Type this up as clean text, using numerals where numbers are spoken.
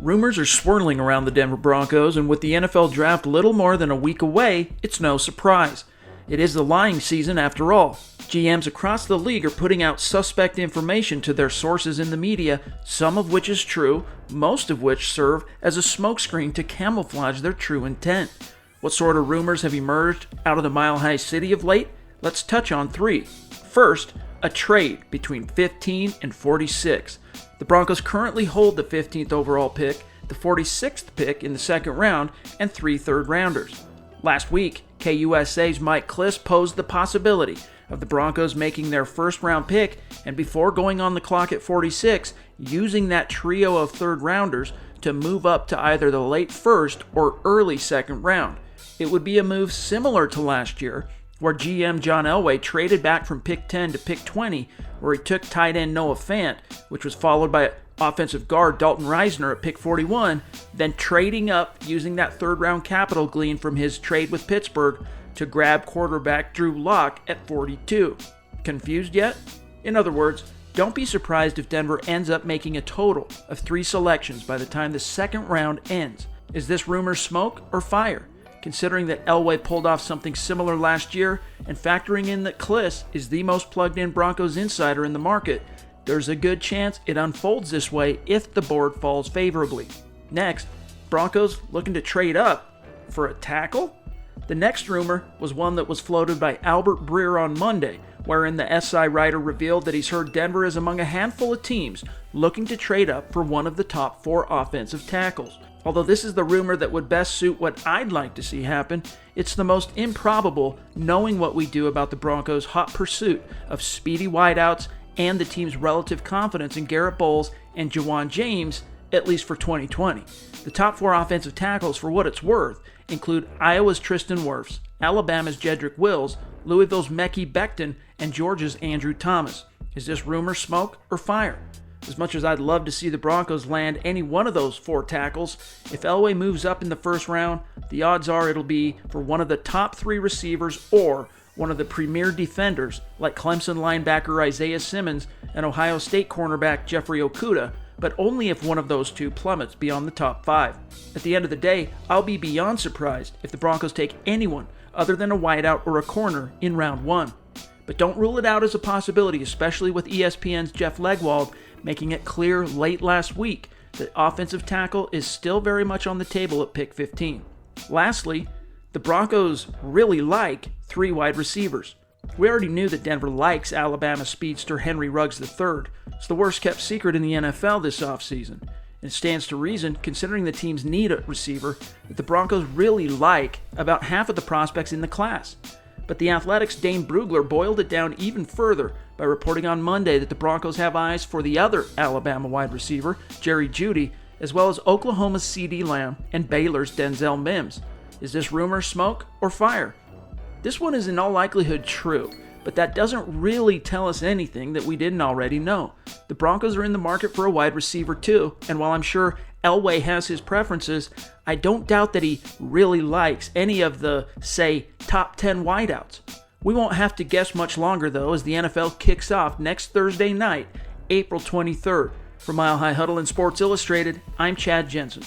Rumors are swirling around the Denver Broncos, and with the NFL draft little more than a week away, it's no surprise. It is the lying season after all. GMs across the league are putting out suspect information to their sources in the media, some of which is true, most of which serve as a smokescreen to camouflage their true intent. What sort of rumors have emerged out of the Mile High City of late? Let's touch on three. First, a trade between 15 and 46. The Broncos currently hold the 15th overall pick, the 46th pick in the second round, and 3 third-rounders. Last week, KUSA's Mike Kliss posed the possibility of the Broncos making their first-round pick and before going on the clock at 46, using that trio of third-rounders to move up to either the late first or early second round. It would be a move similar to last year, where GM John Elway traded back from pick 10 to pick 20, where he took tight end Noah Fant, which was followed by offensive guard Dalton Reisner at pick 41, then trading up using that third-round capital gleaned from his trade with Pittsburgh to grab quarterback Drew Lock at 42. Confused yet? In other words, don't be surprised if Denver ends up making a total of 3 selections by the time the second round ends. Is this rumor smoke or fire? Considering that Elway pulled off something similar last year, and factoring in that Kliss is the most plugged-in Broncos insider in the market, there's a good chance it unfolds this way if the board falls favorably. Next, Broncos looking to trade up for a tackle? The next rumor was one that was floated by Albert Breer on Monday, wherein the SI writer revealed that he's heard Denver is among a handful of teams looking to trade up for one of the top 4 offensive tackles. Although this is the rumor that would best suit what I'd like to see happen, it's the most improbable knowing what we do about the Broncos' hot pursuit of speedy wideouts and the team's relative confidence in Garrett Bowles and Jawan James, at least for 2020. The top 4 offensive tackles, for what it's worth, include Iowa's Tristan Wirfs, Alabama's Jedrick Wills, Louisville's Mekhi Becton, and Georgia's Andrew Thomas. Is this rumor smoke or fire? As much as I'd love to see the Broncos land any one of those 4 tackles, if Elway moves up in the first round, the odds are it'll be for one of the top 3 receivers or one of the premier defenders like Clemson linebacker Isaiah Simmons and Ohio State cornerback Jeffrey Okudah, but only if one of those 2 plummets beyond the top 5. At the end of the day, I'll be beyond surprised if the Broncos take anyone other than a wideout or a corner in round 1. But don't rule it out as a possibility, especially with ESPN's Jeff Legwold making it clear late last week that offensive tackle is still very much on the table at pick 15. Lastly, the Broncos really like 3 wide receivers. We already knew that Denver likes Alabama speedster Henry Ruggs III. It's the worst kept secret in the NFL this offseason. It stands to reason, considering the team's need at receiver, that the Broncos really like about half of the prospects in the class. But the Athletic's Dane Brugler boiled it down even further by reporting on Monday that the Broncos have eyes for the other Alabama wide receiver, Jerry Jeudy, as well as Oklahoma's CeeDee Lamb and Baylor's Denzel Mims. Is this rumor smoke or fire? This one is in all likelihood true, but that doesn't really tell us anything that we didn't already know. The Broncos are in the market for a wide receiver too, and while I'm sure Elway has his preferences, I don't doubt that he really likes any of the, say, top 10 wideouts. We won't have to guess much longer though, as the NFL kicks off next Thursday night, April 23rd. For Mile High Huddle and Sports Illustrated, I'm Chad Jensen.